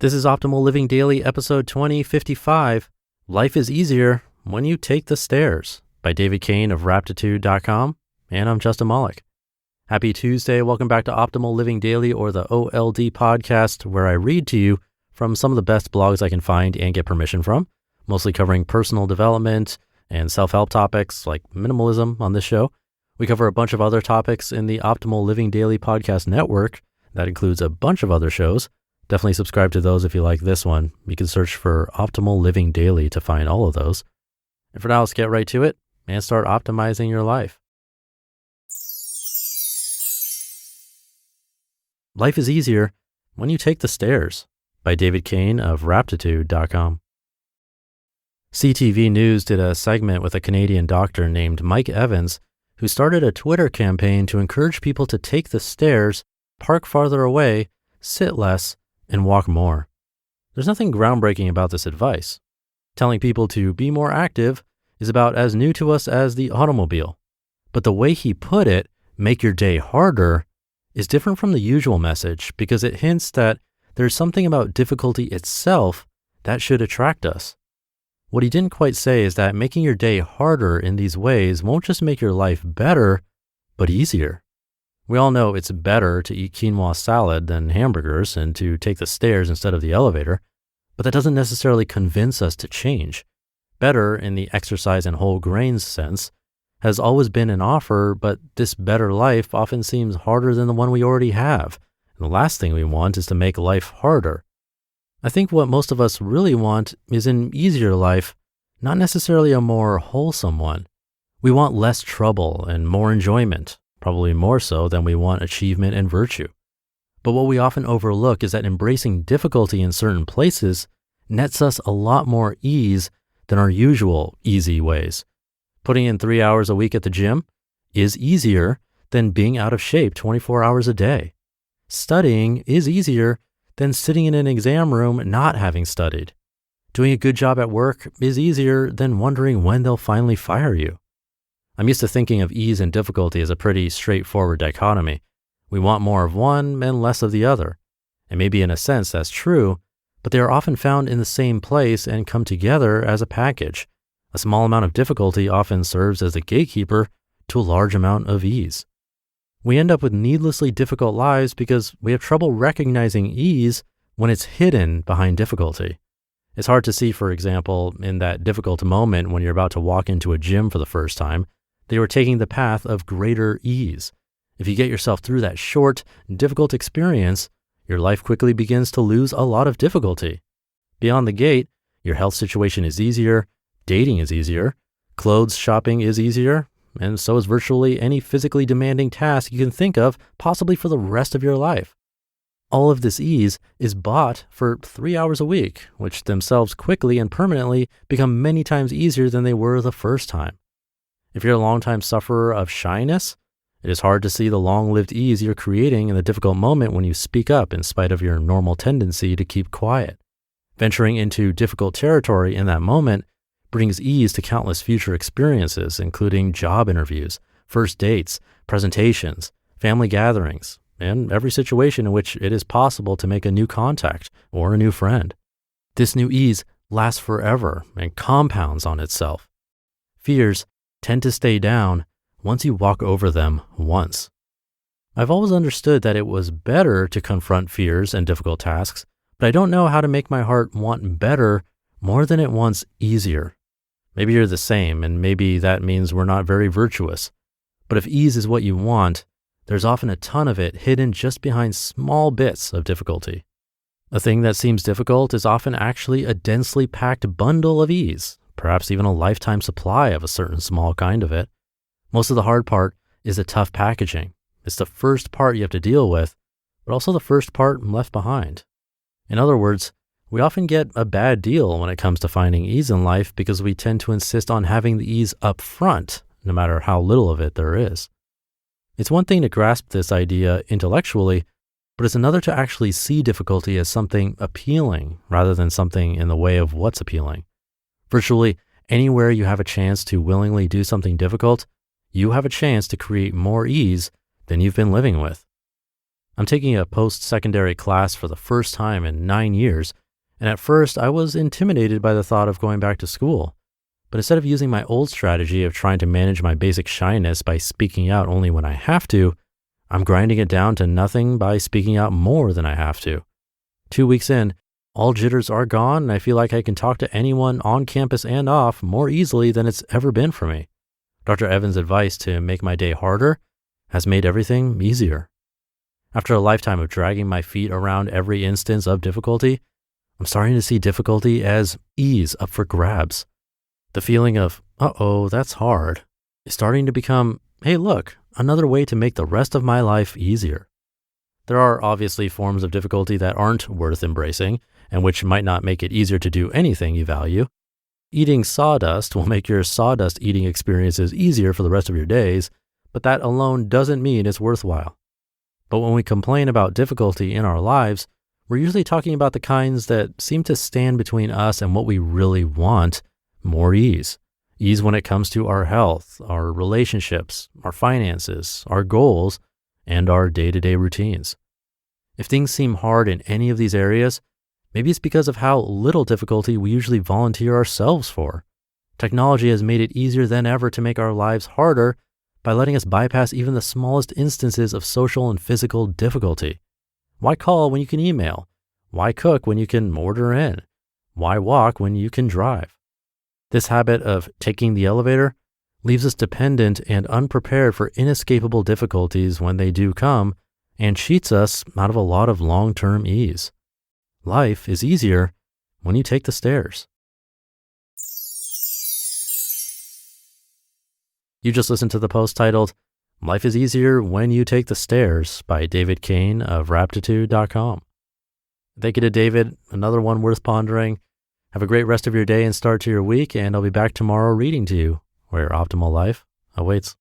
This is Optimal Living Daily, episode 2055. Life is easier when you take the stairs by Cain of Raptitude.com. And I'm Justin Malik. Happy Tuesday. Welcome back to Optimal Living Daily, or the OLD podcast, where I read to you from some of the best blogs I can find and get permission from, mostly covering personal development and self-help topics like minimalism on this show. We cover a bunch of other topics in the Optimal Living Daily podcast network. That includes a bunch of other shows. Definitely subscribe to those if you like this one. You can search for Optimal Living Daily to find all of those. And for now, let's get right to it and start optimizing your life. Life is easier when you take the stairs by Cain of Raptitude.com. CTV News did a segment with a Canadian doctor named Mike Evans, who started a Twitter campaign to encourage people to take the stairs, park farther away, sit less, and walk more. There's nothing groundbreaking about this advice. Telling people to be more active is about as new to us as the automobile. But the way he put it, make your day harder, is different from the usual message because it hints that there's something about difficulty itself that should attract us. What he didn't quite say is that making your day harder in these ways won't just make your life better, but easier. We all know it's better to eat quinoa salad than hamburgers and to take the stairs instead of the elevator, but that doesn't necessarily convince us to change. Better, in the exercise and whole grains sense, has always been an offer, but this better life often seems harder than the one we already have. And the last thing we want is to make life harder. I think what most of us really want is an easier life, not necessarily a more wholesome one. We want less trouble and more enjoyment. Probably more so than we want achievement and virtue. But what we often overlook is that embracing difficulty in certain places nets us a lot more ease than our usual easy ways. Putting in 3 hours a week at the gym is easier than being out of shape 24 hours a day. Studying is easier than sitting in an exam room not having studied. Doing a good job at work is easier than wondering when they'll finally fire you. I'm used to thinking of ease and difficulty as a pretty straightforward dichotomy. We want more of one and less of the other. And maybe in a sense that's true, but they are often found in the same place and come together as a package. A small amount of difficulty often serves as the gatekeeper to a large amount of ease. We end up with needlessly difficult lives because we have trouble recognizing ease when it's hidden behind difficulty. It's hard to see, for example, in that difficult moment when you're about to walk into a gym for the first time, they were taking the path of greater ease. If you get yourself through that short, difficult experience, your life quickly begins to lose a lot of difficulty. Beyond the gate, your health situation is easier, dating is easier, clothes shopping is easier, and so is virtually any physically demanding task you can think of, possibly for the rest of your life. All of this ease is bought for 3 hours a week, which themselves quickly and permanently become many times easier than they were the first time. If you're a longtime sufferer of shyness, it is hard to see the long-lived ease you're creating in the difficult moment when you speak up in spite of your normal tendency to keep quiet. Venturing into difficult territory in that moment brings ease to countless future experiences, including job interviews, first dates, presentations, family gatherings, and every situation in which it is possible to make a new contact or a new friend. This new ease lasts forever and compounds on itself. Fears tend to stay down once you walk over them once. I've always understood that it was better to confront fears and difficult tasks, but I don't know how to make my heart want better more than it wants easier. Maybe you're the same, and maybe that means we're not very virtuous. But if ease is what you want, there's often a ton of it hidden just behind small bits of difficulty. A thing that seems difficult is often actually a densely packed bundle of ease, perhaps even a lifetime supply of a certain small kind of it. Most of the hard part is the tough packaging. It's the first part you have to deal with, but also the first part left behind. In other words, we often get a bad deal when it comes to finding ease in life because we tend to insist on having the ease up front, no matter how little of it there is. It's one thing to grasp this idea intellectually, but it's another to actually see difficulty as something appealing rather than something in the way of what's appealing. Virtually anywhere you have a chance to willingly do something difficult, you have a chance to create more ease than you've been living with. I'm taking a post-secondary class for the first time in 9 years, and at first I was intimidated by the thought of going back to school. But instead of using my old strategy of trying to manage my basic shyness by speaking out only when I have to, I'm grinding it down to nothing by speaking out more than I have to. 2 weeks in, all jitters are gone, and I feel like I can talk to anyone on campus and off more easily than it's ever been for me. Dr. Evans' advice to make my day harder has made everything easier. After a lifetime of dragging my feet around every instance of difficulty, I'm starting to see difficulty as ease up for grabs. The feeling of, uh-oh, that's hard, is starting to become, hey, look, another way to make the rest of my life easier. There are obviously forms of difficulty that aren't worth embracing and which might not make it easier to do anything you value. Eating sawdust will make your sawdust eating experiences easier for the rest of your days, but that alone doesn't mean it's worthwhile. But when we complain about difficulty in our lives, we're usually talking about the kinds that seem to stand between us and what we really want, more ease. Ease when it comes to our health, our relationships, our finances, our goals, and our day-to-day routines. If things seem hard in any of these areas, maybe it's because of how little difficulty we usually volunteer ourselves for. Technology has made it easier than ever to make our lives harder by letting us bypass even the smallest instances of social and physical difficulty. Why call when you can email? Why cook when you can order in? Why walk when you can drive? This habit of taking the elevator leaves us dependent and unprepared for inescapable difficulties when they do come and cheats us out of a lot of long-term ease. Life is easier when you take the stairs. You just listened to the post titled, Life is Easier When You Take the Stairs by David Cain of Raptitude.com. Thank you to David, another one worth pondering. Have a great rest of your day and start to your week, and I'll be back tomorrow reading to you where optimal life awaits.